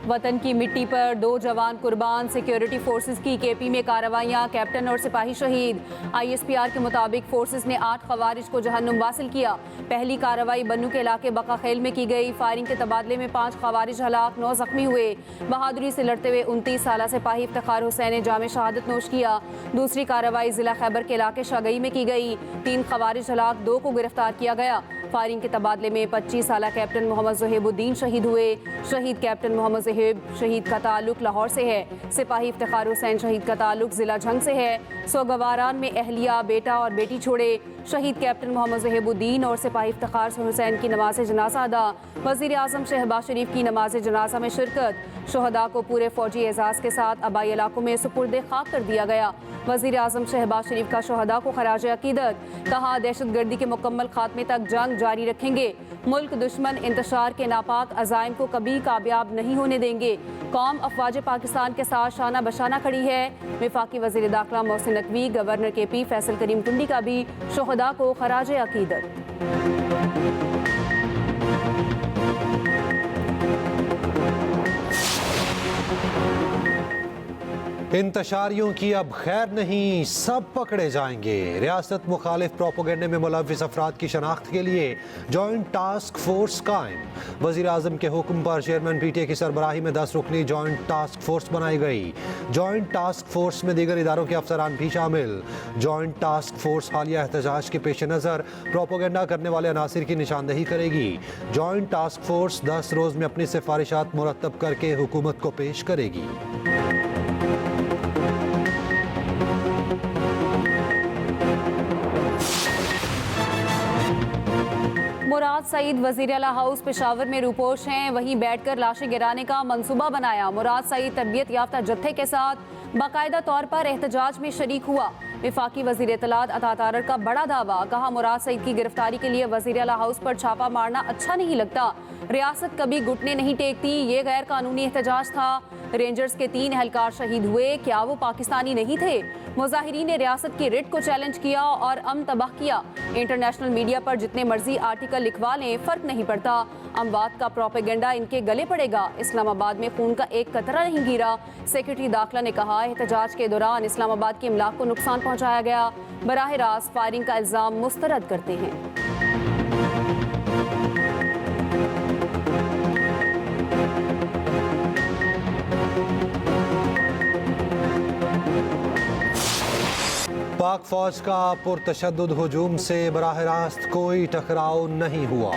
वतन की मिट्टी पर 2 जवान कुर्बान, सिक्योरिटी फोर्सेस की केपी में कार्रवाइयां, कैप्टन और सिपाही शहीद। ISPR के मुताबिक फोर्सेस ने 8 खवारिज को जहन्नुम वासिल किया। पहली कार्रवाई बन्नू के इलाके बका खेल में की गई। फायरिंग के तबादले में 5 खवारिज हलाक, 9 जख्मी हुए। बहादुरी से लड़ते हुए 29 साल सिपाही इफ्तिखार हुसैन ने जामे शहादत नोश किया। दूसरी कार्रवाई जिला खैबर के इलाके शागई में की गई। 3 खवारिज हलाक, 2 को गिरफ्तार किया गया। फायरिंग के तबादले में 25 साल कैप्टन मोहम्मद ज़ुहैबुद्दीन शहीद हुए। शहीद कैप्टन मोहम्मद ज़ुहैब शहीद का ताल्लुक लाहौर से है। सिपाही इफ्तिखार हुसैन शहीद का ताल्लुक जिला झंग से है। सोगवारान में अहलिया, बेटा और बेटी छोड़े। शहीद कैप्टन मोहम्मद ज़ुहैबुद्दीन और सिपाही इफ्तिखार हुसैन की नमाज जनाजा अदा। वज़ीर आज़म शहबाज शरीफ की नमाज जनाजा में शिरकत। शहदा को पूरे फौजी एजाज़ के साथ आबाई इलाकों में सुपुर्द खाक कर दिया गया। वज़ीर आज़म शहबाज शरीफ का शहदा को खराज अकीदत। कहा, दहशत गर्दी के मुकम्मल खात्मे तक जंग जारी रखेंगे। मुल्क दुश्मन इंतशार के नापाक अज़ाइम को कभी कामयाब नहीं होने देंगे। कौम अफवाज पाकिस्तान के साथ शाना बशाना खड़ी है। वफाकी वज़ीर दाखिला मोहसिन नकवी, गवर्नर KP फैसल करीम टुंडी का भी शहदा को खराज अकीदत। इंतशारियों की अब खैर नहीं, सब पकड़े जाएंगे। रियासत मुखालिफ प्रोपोगंडे में मुलव्विस अफराद की शनाख्त के लिए जॉइंट टास्क फोर्स कायम। वज़ीर आज़म के हुक्म पर चेयरमैन PTA की सरबराही में 10 रुकनी जॉइंट टास्क फोर्स बनाई गई। जॉइंट टास्क फोर्स में दीगर इदारों के अफसरान भी शामिल। जॉइंट टास्क फोर्स हालिया एहतजाज के पेश नज़र प्रोपोगंडा करने वाले अनासिर की निशानदही करेगी। जॉइंट टास्क फोर्स 10 रोज़ में अपनी सिफारिशात मुरतब करके हुकूमत को पेश करेगी। मुराद सईद वज़ीर आला हाउस पेशावर में रूपोश हैं। वहीं बैठकर लाशें गिराने का मंसूबा बनाया। मुराद सईद तरबियत याफ्ता जत्थे के साथ बाकायदा तौर पर एहतजाज में शरीक हुआ। वफाकी वज़ीर इत्तलात अता तारड़ का बड़ा दावा। कहा, मुराद सईद की गिरफ्तारी के लिए वज़ीर आला हाउस पर छापा मारना अच्छा नहीं लगता। रियासत कभी घुटने नहीं टेकती। ये गैर कानूनी एहतजाज था। रेंजर्स के 3 एहलकार शहीद हुए। क्या वो पाकिस्तानी नहीं थे? मुजाहिरीन ने रियासत की रिट को चैलेंज किया और अमन तबाह किया। इंटरनेशनल मीडिया पर जितने मर्जी आर्टिकल लिखवा लें, फर्क नहीं पड़ता। अमवात का प्रोपेगेंडा इनके गले पड़ेगा। इस्लामाबाद में खून का एक कतरा नहीं गिरा। सेक्रेटरी दाखिला ने कहा, एहतजाज के दौरान इस्लामाबाद के इमलाक को नुकसान पहुंचाया गया। बराह रास्त फायरिंग का इल्जाम मुस्तरद करते हैं। पाक फौज का पुरतशद्दुद हुजूम से बराह रास्त कोई टकराव नहीं हुआ।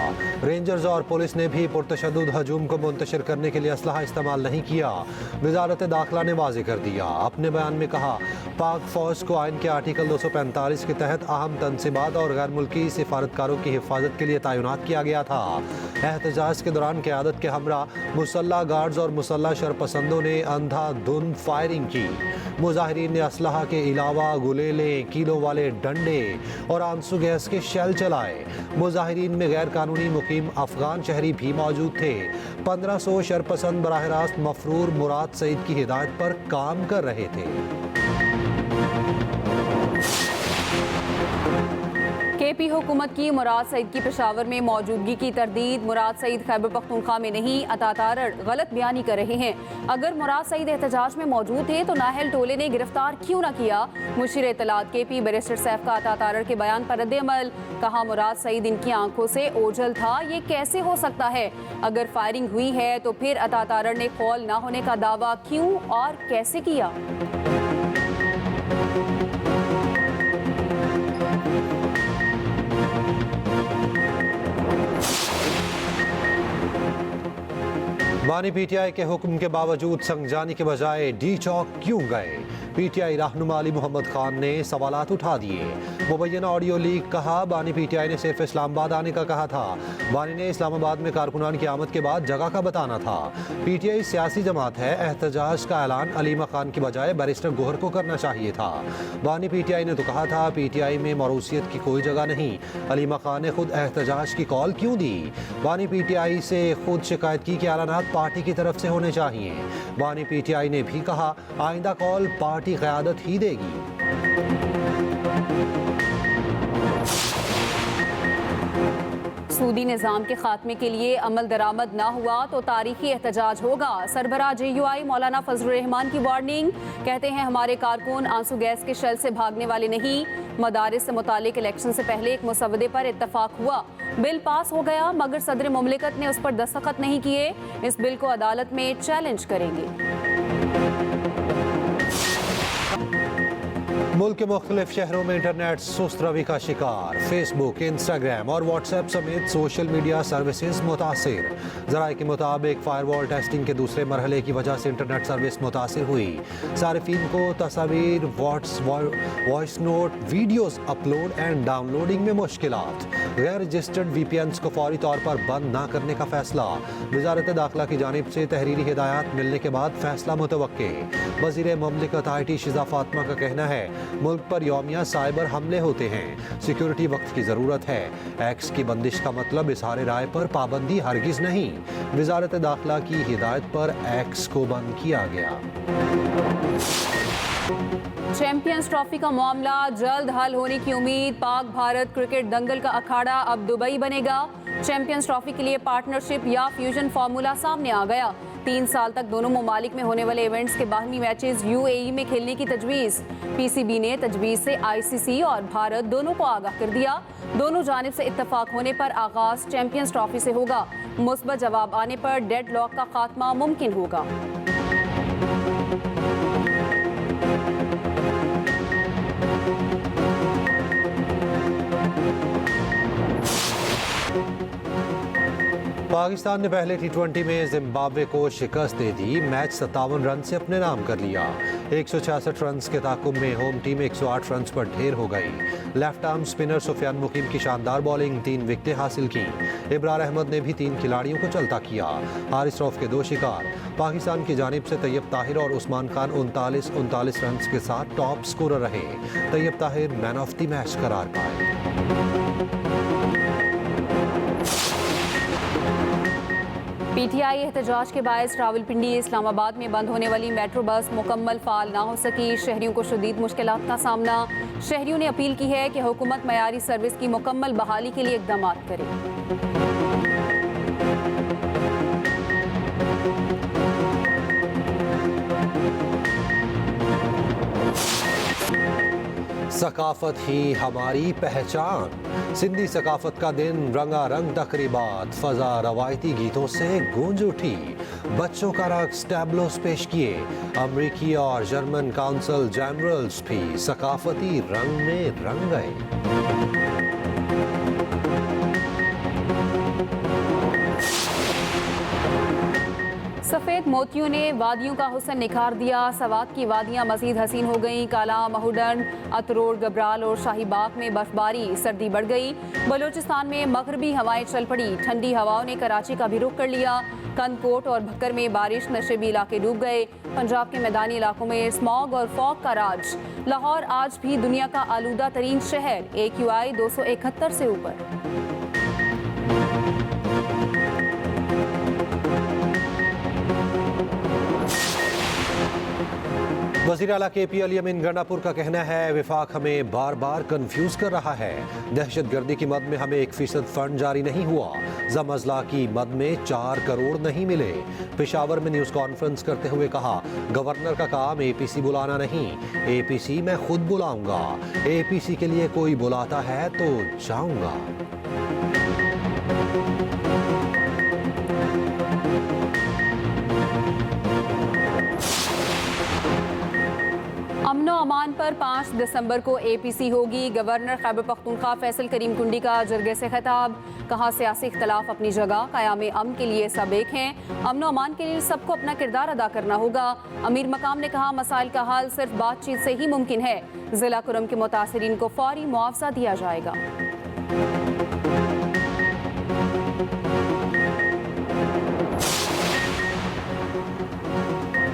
रेंजर्स और पुलिस ने भी पुरतशद्दुद हजूम को मुंतशिर करने के लिए असलहा इस्तेमाल नहीं किया। वजारत दाखिला ने वाज़ेह कर दिया। अपने बयान में कहा, पाक फौज को आइन के आर्टिकल 245 के तहत अहम तनसीबात और गैर मुल्की सिफारतकारों की हिफाजत के लिए तैनात किया गया था। एहतजाज के दौरान क़यादत के हमरा मुसल्ला गार्ड्स और मुसल्ला शरपसंदों ने अंधाधुंध फायरिंग की। मुजाहिरीन ने असलहा के अलावा गुलेले, किलो वाले डंडे और आंसू गैस के शेल चलाए। मुजाहिरीन में गैर कानूनी मुकीम अफगान शहरी भी मौजूद थे। 1500 शरपसंद बराह रास्त मफरूर मुराद सईद की हिदायत पर काम कर रहे थे। KP हुकूमत की मुराद सईद की पेशावर में मौजूदगी की तरदीद। मुराद सईद खैबर पख्तूनख्वा में नहीं, अता तारड़ गलत बयानी कर रहे हैं। अगर मुराद सईद एहतजाज में मौजूद थे तो नाहल टोले ने गिरफ्तार क्यों न किया? मुशीर इत्तलात KP बैरिस्टर सैफ का अता तारड़ के बयान पर रद्द-ए-अमल। कहा, मुराद सईद इनकी आंखों से ओझल था। ये कैसे हो सकता है? अगर फायरिंग हुई है तो फिर अता तारड़ ने कौल न होने का दावा क्यों और कैसे किया? बानी PTI के हुक्म के बावजूद संगजानी के बजाय डी चौक क्यों गए? PTI रहनुमा अली मोहम्मद खान ने सवालात उठा दिए। मुबैना ऑडियो लीक। कहा, बानी PTI ने सिर्फ इस्लामाबाद आने का कहा था। बानी ने इस्लामाबाद में कारकुनान की आमद के बाद जगह का बताना था। PTI सियासी जमात है। एहतजाज का ऐलान अलीमा खान की बजाय बैरिस्टर गोहर को करना चाहिए था। बानी PTI ने तो कहा था PTI में मरूसियत की कोई जगह नहीं। अलीमा खान ने खुद एहतजाज की कॉल क्यों दी? बानी PTI से खुद शिकायत की कि ऐलानात पार्टी की तरफ से होने चाहिए। बानी PTI ने भी कहा, आइंदा कॉल पार्टी क़यादत ही देगी। सूदी निज़ाम के खात्मे के लिए अमल दरामद ना हुआ तो तारीखी एहतजाज होगा। सरबराह JUI मौलाना फजलुर रहमान की वार्निंग, कहते हैं हमारे कारकुन आंसू गैस के शेल से भागने वाले नहीं। मदारिस से मुतालिक इलेक्शन से पहले एक मुसवदे पर इत्तफाक हुआ, बिल पास हो गया मगर सदर मुमलिकत ने उस पर दस्तखत नहीं किए। इस बिल को अदालत में चैलेंज करेंगे। मुल्क के मुख्तलिफ शहरों में इंटरनेट सुस्त रवि का शिकार। फेसबुक, इंस्टाग्राम और व्हाट्सएप समेत सोशल मीडिया सर्विसेज मुतासिर। ज़राए के मुताबिक फायरवॉल टेस्टिंग के दूसरे मरहले की वजह से इंटरनेट सर्विस मुतासिर हुई। सारिफीन को तस्वीर, voice note, videos upload and downloading में मुश्किलात। गैर रजिस्टर्ड VPNs को फौरी तौर पर बंद ना करने का फैसला। वजारत दाखिला की जानिब से तहरीरी हिदायत मिलने के बाद फैसला मुतवक्के। वज़ीर मुमलिकत IT शिजा फातिमा का कहना है मुल्क पर यौमिया साइबर हमले होते हैं, सिक्योरिटी वक्त की ज़रूरत है। एक्स की बंदिश का मतलब इज़हार राय पर पाबंदी हरगिज़ नहीं। वजारत दाखिला की हिदायत पर एक्स को बंद किया गया। चैंपियंस ट्रॉफी का मामला जल्द हल होने की उम्मीद। पाक भारत क्रिकेट दंगल का अखाड़ा अब दुबई बनेगा। चैंपियंस ट्रॉफी के लिए पार्टनरशिप या फ्यूजन फार्मूला सामने आ गया। 3 साल तक दोनों ममालिक में होने वाले इवेंट्स के बाहमी मैचेस UAE में खेलने की तजवीज़। PCB ने तजवीज़ से ICC और भारत दोनों को आगाह कर दिया। दोनों जानिब से इत्तफाक होने पर आगाज चैंपियंस ट्रॉफी से होगा। मुस्बत जवाब आने पर डेड लॉक का खात्मा मुमकिन होगा। पाकिस्तान ने पहले T20 में जिम्बाब्वे को शिकस्त दे दी। मैच 57 रन से अपने नाम कर लिया। 166 रन के ताकुब में होम टीम 108 रन पर ढेर हो गई। लेफ्ट आर्म स्पिनर सुफियान मुकीम की शानदार बॉलिंग, 3 विकेटें हासिल की। इब्रार अहमद ने भी 3 खिलाड़ियों को चलता किया। हारिस रऊफ के 2 शिकार। पाकिस्तान की जानिब से तैयब ताहिर और उस्मान खान 39 रन के साथ टॉप स्कोरर रहे। Tayyab Tahir man of the match करार पाए। PTI एहतजाज के बायस रावलपिंडी इस्लामाबाद में बंद होने वाली मेट्रो बस मुकम्मल फाल ना हो सकी। शहरियों को शदीद मुश्किलात का सामना। शहरियों ने अपील की है कि हुकूमत मयारी सर्विस की मुकम्मल बहाली के लिए इक़दाम करे। सकाफत ही हमारी पहचान। सिंधी सकाफत का दिन, रंगारंग तकरीबात, फजा रवायती गीतों से गूंज उठी। बच्चों का रक्स, टैब्लोस पेश किए। अमरीकी और जर्मन काउंसिल जनरल्स भी सकाफती रंग में रंग गए। सफ़ेद मोतियों ने वादियों का हुस्न निखार दिया। सवात की वादियाँ मज़ीद हसीन हो गईं। काला, महूडन, अतरोड़, गबराल और शाहीबाग में बर्फबारी, सर्दी बढ़ गई। बलूचिस्तान में मगरबी हवाएं चल पड़ी। ठंडी हवाओं ने कराची का भी रुख कर लिया। कंदकोट और भक्कर में बारिश, नशेबी इलाके डूब गए। पंजाब के मैदानी इलाकों में स्मॉग और फॉग का राज। लाहौर आज भी दुनिया का आलूदा तरीन शहर, AQI 271 से ऊपर। वज़ीर आला KP अली अमीन गंडापुर का कहना है विफाक हमें बार बार कंफ्यूज कर रहा है। दहशतगर्दी की मद में हमें 1% फंड जारी नहीं हुआ। जमअज़ला की मद में 4 करोड़ नहीं मिले। पेशावर में न्यूज़ कॉन्फ्रेंस करते हुए कहा गवर्नर का काम APC बुलाना नहीं, APC मैं खुद बुलाऊंगा। APC के लिए कोई बुलाता है तो जाऊंगा। अमनो अमान पर 5 दिसंबर को APC होगी। गवर्नर खैबर पख्तूनख्वा फैसल करीम कुंडी का जरगे से खिताब। कहा सियासी इख्तलाफ अपनी जगह, क़याम अमन के लिए सब एक हैं। अमनो अमान के लिए सबको अपना किरदार अदा करना होगा। अमीर मकाम ने कहा मसाइल का हल सिर्फ बातचीत से ही मुमकिन है। ज़िला कुरम के मुतासिरीन को फौरी मुआवजा दिया जाएगा।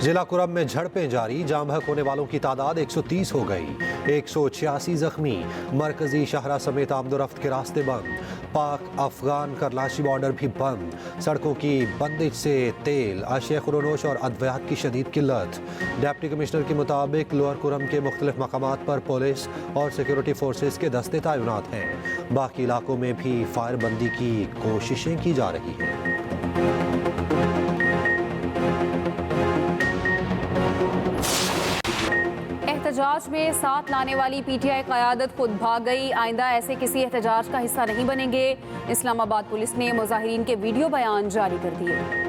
जिला कुरम में झड़पें जारी, जाम बहक होने वालों की तादाद 130 हो गई, 186 जख्मी। मरकजी शहरा समेत आमदोरफ्त के रास्ते बंद, पाक अफगान करलाशी बॉर्डर भी बंद। सड़कों की बंदिश से तेल, अशिया खुरोनोश और अद्वियात की शदीद किल्लत। डिप्टी कमिश्नर के मुताबिक लोअर कुरम के मुख्तलिफ मकामात पर पुलिस और सिक्योरिटी फोर्सेस के दस्ते तैनात हैं। बाकी इलाकों में भी फायरबंदी की कोशिशें की जा रही हैं। एहतजाज में साथ लाने वाली पीटीआई क़यादत खुद भाग गई। आइंदा ऐसे किसी एहतजाज का हिस्सा नहीं बनेंगे। इस्लामाबाद पुलिस ने मुजाहिरीन के वीडियो बयान जारी कर दिए।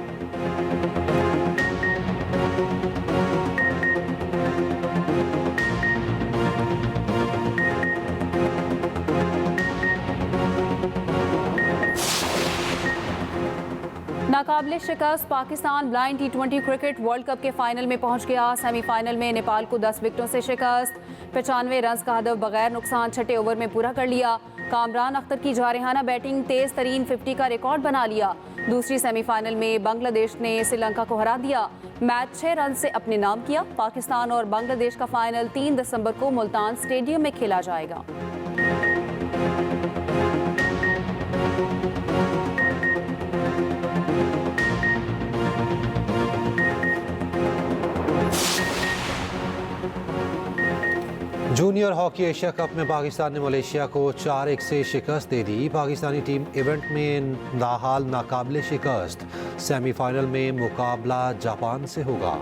नाकाबिले शिकस्त Pakistan blind T20 cricket world cup के फाइनल में पहुंच गया। सेमीफाइनल में नेपाल को 10 विकेटों से शिकस्त। 95 रन का हदफ बगैर नुकसान छठे ओवर में पूरा कर लिया। कामरान अख्तर की जारहाना बैटिंग तेज तरीन 50 का रिकॉर्ड बना लिया। दूसरी सेमीफाइनल में बांग्लादेश ने श्रीलंका को हरा दिया। मैच 6 रन से अपने नाम किया। पाकिस्तान और बांग्लादेश का फाइनल 3 दिसंबर को मुल्तान स्टेडियम में खेला जाएगा। जूनियर हॉकी एशिया कप में पाकिस्तान ने मलेशिया को 4-1 से शिकस्त दे दी। पाकिस्तानी टीम इवेंट में दाहाल नाकाबिले शिकस्त। सेमीफाइनल में मुकाबला जापान से होगा।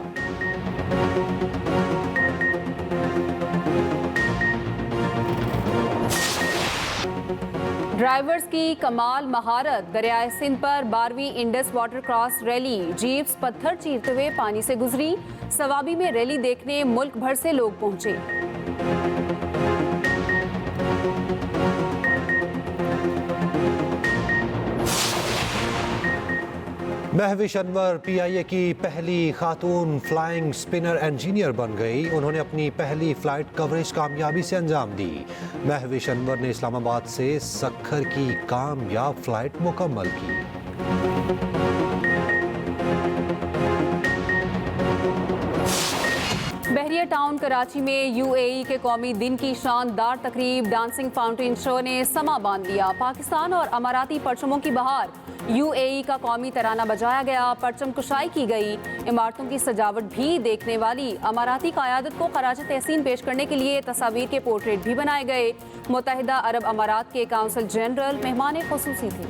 ड्राइवर्स की कमाल महारत, दरियाए सिंध पर 12वीं Indus water cross rally. Jeeps पत्थर चीरते हुए पानी से गुजरी। सवाबी में रैली देखने मुल्क भर से लोग पहुंचे। महविश अनवर PIA की पहली खातून फ्लाइंग स्पिनर इंजीनियर बन गई। उन्होंने अपनी पहली फ्लाइट कवरेज कामयाबी से अंजाम दी। महविश अनवर ने इस्लामाबाद से सक्खर की कामयाब फ्लाइट मुकम्मल की। बहरिया टाउन कराची में UAE के कौमी दिन की शानदार तकरीब डांसिंग फाउंटेन शो ने समा बांध दिया। पाकिस्तान और अमाराती परचमों की बहार, UAE का कौमी तराना बजाया गया, परचम कुशाई की गई। इमारतों की सजावट भी देखने वाली। अमाराती क़यादत को खराज तहसीन पेश करने के लिए तस्वीर के पोर्ट्रेट भी बनाए गए। मुत्तहिदा अरब अमारात के काउंसिल जनरल मेहमान खुसूसी थे।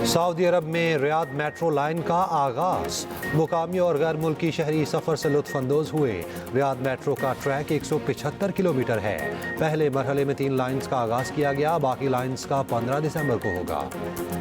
सऊदी अरब में रियाद मेट्रो लाइन का आगाज। मुकामी और गैर मुल्की शहरी सफर से लुत्फानंदोज हुए। रियाद मेट्रो का ट्रैक 175 किलोमीटर है। पहले मरहले में 3 लाइन्स का आगाज किया गया, बाकी लाइन्स का 15 दिसंबर को होगा।